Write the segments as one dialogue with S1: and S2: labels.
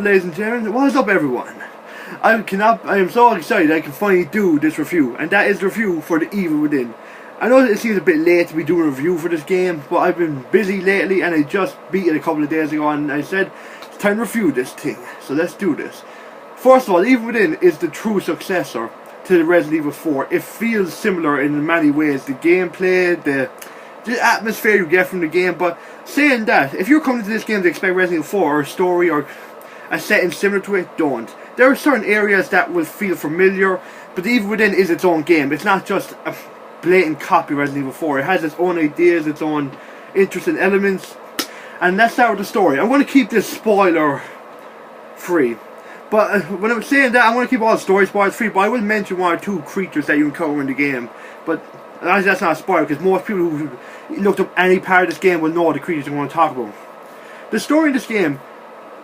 S1: Ladies and gentlemen, what is up everyone? I am so excited I can finally do this review, and that is the review for The Evil Within. I know it seems a bit late to be doing a review for this game, but I've been busy lately and I just beat it a couple of days ago and I said, it's time to review this thing, so let's do this. First of all, The Evil Within is the true successor to the Resident Evil 4. It feels similar in many ways, the gameplay, the atmosphere you get from the game, but saying that, if you're coming to this game to expect Resident Evil 4 or a story or a setting similar to it, don't. There are certain areas that will feel familiar, but The Evil Within is its own game. It's not just a blatant copy of Resident Evil 4. It has its own ideas, its own interesting elements. And let's start with the story. I'm going to keep this spoiler free. But when I'm saying that, I'm going to keep all the story spoilers free, but I will mention one or two creatures that you encounter in the game. But that's not a spoiler, because most people who looked up any part of this game will know the creatures I'm going to talk about. The story in this game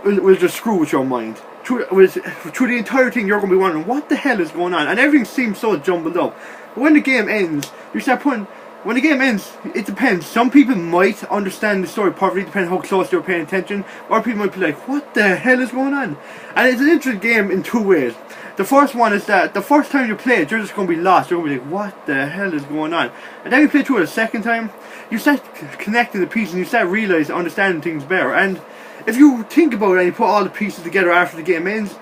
S1: will just screw with your mind. Through the entire thing you're going to be wondering what the hell is going on, and everything seems so jumbled up. But when the game ends, you start putting, when the game ends, it depends. Some people might understand the story perfectly depending on how close they were paying attention, or people might be like, what the hell is going on? And it's an interesting game in two ways. The first one is that the first time you play it, you're just going to be lost. You're going to be like, what the hell is going on? And then you play through it a second time, you start connecting the pieces and you start realizing, understanding things better. And if you think about it and you put all the pieces together after the game ends,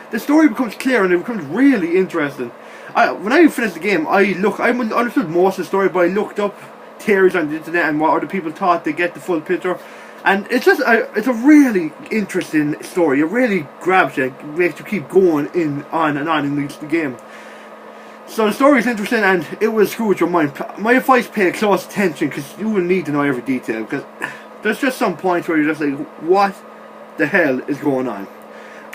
S1: the story becomes clear and it becomes really interesting. When I finished the game, I understood most of the story, but I looked up theories on the internet and what other people thought to get the full picture. And it's just it's a really interesting story. It really grabs you, it makes you keep going on and on in the game. So the story is interesting and it will screw with your mind. My advice, pay close attention because you will need to know every detail, because there's just some points where you're just like, what the hell is going on?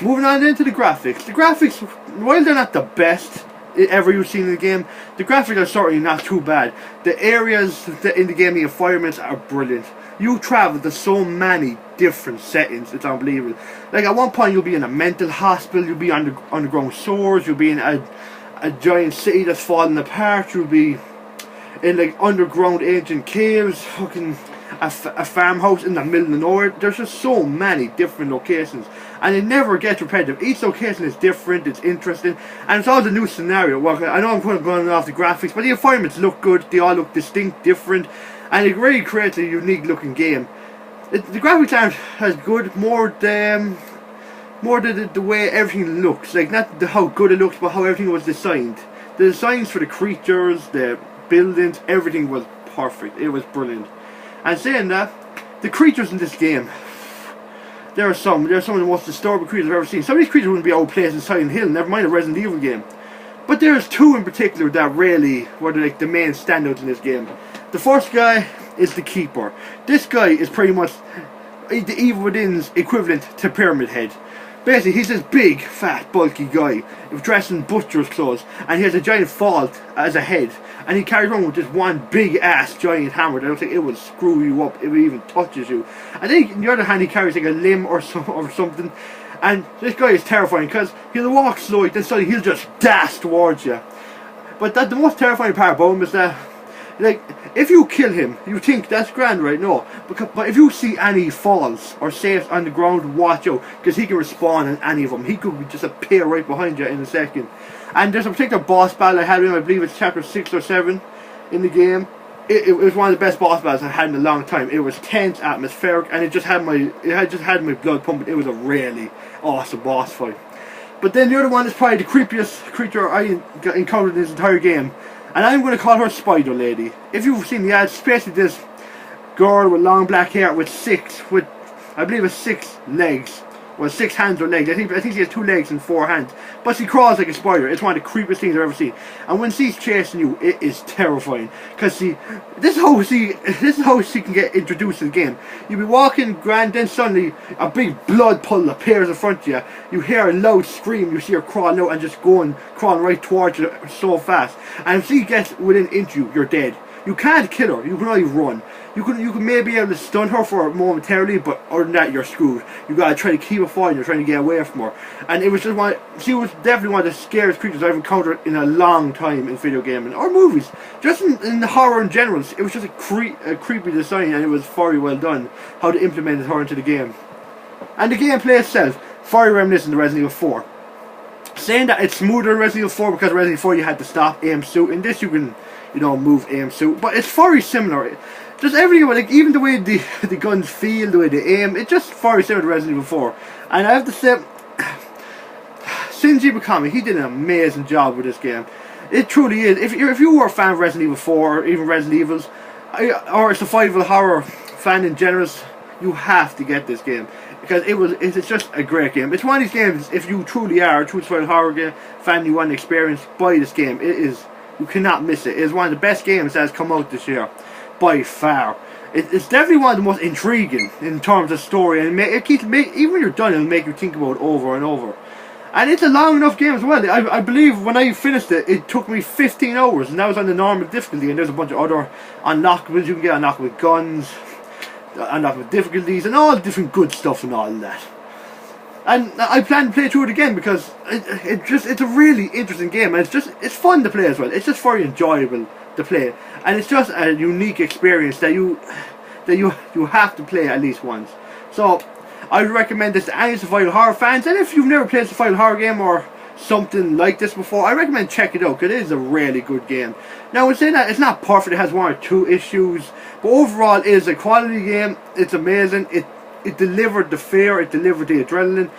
S1: Moving on then to the graphics. The graphics, while they're not the best ever you've seen in the game, the graphics are certainly not too bad. The areas in the game, the environments are brilliant. You travel to so many different settings, it's unbelievable. Like at one point you'll be in a mental hospital, you'll be on underground sewers, you'll be in a giant city that's falling apart, you'll be in like underground ancient caves, fucking a farmhouse in the middle of nowhere. There's just so many different locations and it never gets repetitive. Each location is different, it's interesting, and it's always a new scenario. Well, I know I'm kind of going off the graphics, but the environments look good, they all look distinct, different, and it really creates a unique looking game. The graphics aren't as good, more the way everything looks, like not how good it looks, but how everything was designed. The designs for the creatures, the buildings, everything was perfect. It was brilliant. And saying that, the creatures in this game, there are some of the most disturbing creatures I've ever seen. Some of these creatures wouldn't be outplaced in Silent Hill, never mind a Resident Evil game. But there's two in particular that really were like the main standouts in this game. The first guy is the Keeper. This guy is pretty much the Evil Within's equivalent to Pyramid Head. Basically, he's this big, fat, bulky guy dressed in butcher's clothes, and he has a giant vault as a head, and he carries around with this one big ass giant hammer that looks like it will screw you up if it even touches you. And then on the other hand, he carries like a limb or something, and this guy is terrifying because he'll walk slowly, then suddenly he'll just dash towards you. But the most terrifying part about him is that, like, if you kill him, you think that's grand, right? No, but if you see any falls or safes on the ground, watch out, because he can respawn in any of them. He could just appear right behind you in a second. And there's a particular boss battle I had with him, I believe it's chapter 6 or 7 in the game. It was one of the best boss battles I had in a long time. It was tense, atmospheric, and it just had my blood pumping. It was a really awesome boss fight. But then the other one is probably the creepiest creature I encountered in this entire game. And I'm going to call her Spider Lady. If you've seen the ads, especially this girl with long black hair I believe it's 6 legs. Well, 6 hands or legs. I think she has 2 legs and 4 hands. But she crawls like a spider. It's one of the creepiest things I've ever seen. And when she's chasing you, it is terrifying. Because this is how she can get introduced to the game. You'll be walking grand, then suddenly a big blood puddle appears in front of you. You hear a loud scream, you see her crawling out and just crawling right towards you so fast. And if she gets within an inch of you, you're dead. You can't kill her, you can only run. You can maybe be able to stun her for momentarily, but other than that you're screwed. You gotta try to keep her fighting, you're trying to get away from her. And it was just she was definitely one of the scariest creatures I've encountered in a long time in video gaming or movies. Just in the horror in general, it was just a creepy design, and it was very well done how they implemented her into the game. And the gameplay itself, very reminiscent of Resident Evil 4. Saying that it's smoother than Resident Evil 4 because Resident Evil 4 you had to stop, aim, shoot. In this you can, you know, move, aim, shoot. But it's very similar. Just everything, like even the way the guns feel, the way they aim, it's just very similar to Resident Evil 4. And I have to say, Shinji Mikami, he did an amazing job with this game. It truly is. If you were a fan of Resident Evil 4 or even Resident Evils, or a survival horror fan in general, you have to get this game. Because it's just a great game. It's one of these games, if you truly are a true survival horror game fan, you want to experience, buy this game. It is, you cannot miss it. It is one of the best games that has come out this year, by far. It's definitely one of the most intriguing in terms of story, and it keeps even when you're done, it'll make you think about it over and over. And it's a long enough game as well. I believe when I finished it, it took me 15 hours, and that was on the normal difficulty. And there's a bunch of other unlockables you can get, unlocked with guns, unlocked with difficulties, and all different good stuff and all that. And I plan to play through it again because it's a really interesting game, and it's fun to play as well. It's just very enjoyable to play, and it's just a unique experience that you have to play at least once. So I would recommend this to any survival horror fans, and if you've never played a survival horror game or something like this before, I recommend check it out because it is a really good game. Now, in saying that, it's not perfect, it has one or two issues, but overall it is a quality game. It's amazing. It delivered the fear, it delivered the adrenaline,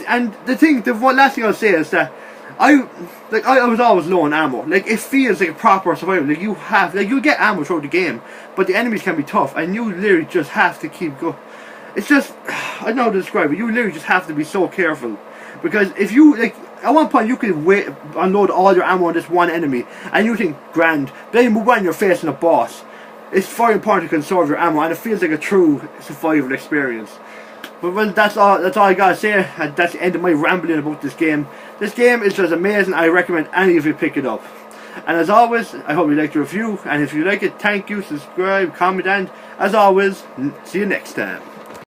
S1: and the last thing I'll say is that I was always low on ammo. Like, it feels like a proper survival. Like, you get ammo throughout the game, but the enemies can be tough, and you literally just have to keep going. It's just, I don't know how to describe it. You literally just have to be so careful, because if you, like, at one point you could unload all your ammo on this one enemy, and you think, grand, then you move on, you're facing a boss. It's very important to conserve your ammo, and it feels like a true survival experience. But well, that's all I gotta say. And that's the end of my rambling about this game. This game is just amazing. I recommend any of you pick it up. And as always, I hope you liked the review. And if you like it, thank you, subscribe, comment, and as always, see you next time.